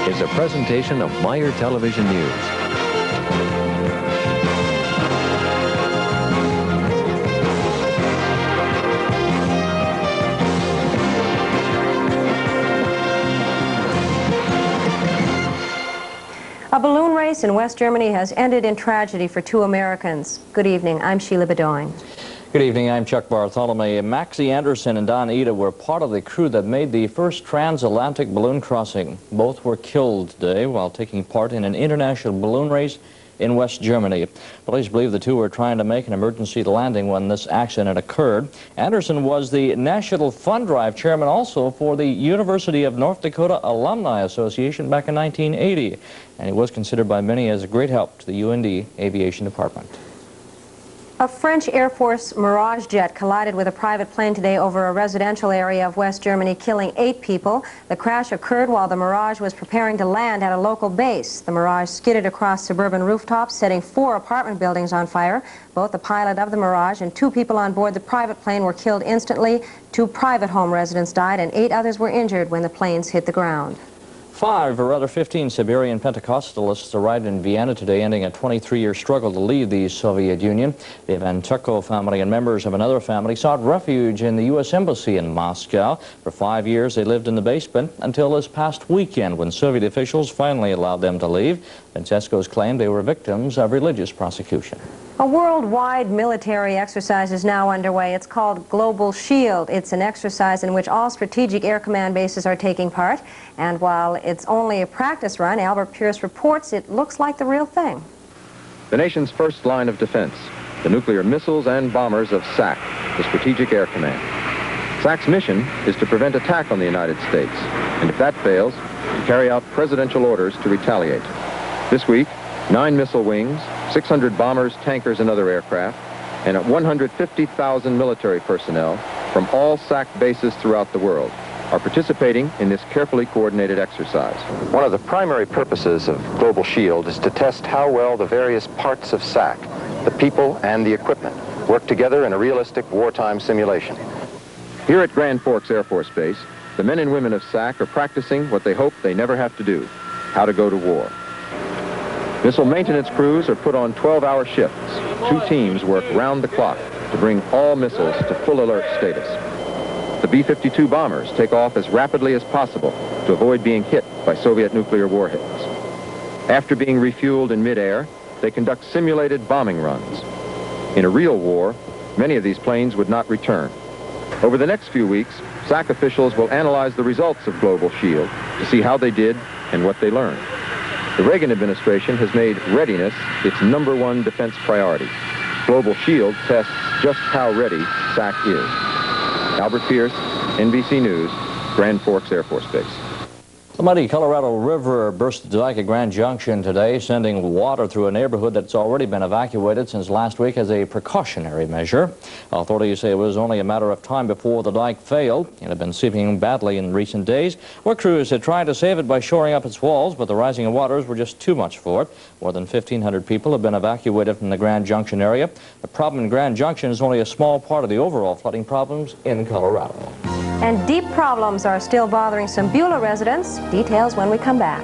is a presentation of Meyer Television News. A balloon race in West Germany has ended in tragedy for 2 Americans. Good evening, I'm Sheila Beaudoin. Good evening, I'm Chuck Bartholomay. Maxie Anderson and Don Ida were part of the crew that made the first transatlantic balloon crossing. Both were killed today while taking part in an international balloon race in West Germany. Police believe the two were trying to make an emergency landing when this accident occurred. Anderson was the National Fund Drive chairman also for the University of North Dakota Alumni Association back in 1980, and he was considered by many as a great help to the UND Aviation Department. A French Air Force Mirage jet collided with a private plane today over a residential area of West Germany, killing 8 people. The crash occurred while the Mirage was preparing to land at a local base. The Mirage skidded across suburban rooftops, setting 4 apartment buildings on fire. Both the pilot of the Mirage and 2 people on board the private plane were killed instantly. 2 private home residents died and 8 others were injured when the planes hit the ground. 5 or rather 15 Siberian Pentecostalists arrived in Vienna today, ending a 23-year struggle to leave the Soviet Union. The Ivanchuk family and members of another family sought refuge in the U.S. Embassy in Moscow. For 5 years, they lived in the basement until this past weekend when Soviet officials finally allowed them to leave. Penchesco's claimed they were victims of religious prosecution. A worldwide military exercise is now underway. It's called Global Shield. It's an exercise in which all strategic air command bases are taking part. And while it's only a practice run, Albert Pierce reports it looks like the real thing. The nation's first line of defense, the nuclear missiles and bombers of SAC, the Strategic Air Command. SAC's mission is to prevent attack on the United States, and if that fails, to carry out presidential orders to retaliate. This week, 9 missile wings, 600 bombers, tankers, and other aircraft, and 150,000 military personnel from all SAC bases throughout the world are participating in this carefully coordinated exercise. One of the primary purposes of Global Shield is to test how well the various parts of SAC, the people and the equipment, work together in a realistic wartime simulation. Here at Grand Forks Air Force Base, the men and women of SAC are practicing what they hope they never have to do, how to go to war. Missile maintenance crews are put on 12-hour shifts. 2 teams work round the clock to bring all missiles to full alert status. The B-52 bombers take off as rapidly as possible to avoid being hit by Soviet nuclear warheads. After being refueled in midair, they conduct simulated bombing runs. In a real war, many of these planes would not return. Over the next few weeks, SAC officials will analyze the results of Global Shield to see how they did and what they learned. The Reagan administration has made readiness its #1 defense priority. Global Shield tests just how ready SAC is. Albert Pierce, NBC News, Grand Forks Air Force Base. The muddy Colorado River burst the dike at Grand Junction today, sending water through a neighborhood that's already been evacuated since last week as a precautionary measure. Authorities say it was only a matter of time before the dike failed. It had been seeping badly in recent days. Work crews had tried to save it by shoring up its walls, but the rising waters were just too much for it. More than 1,500 people have been evacuated from the Grand Junction area. The problem in Grand Junction is only a small part of the overall flooding problems in Colorado. And deep problems are still bothering some Beulah residents. Details when we come back.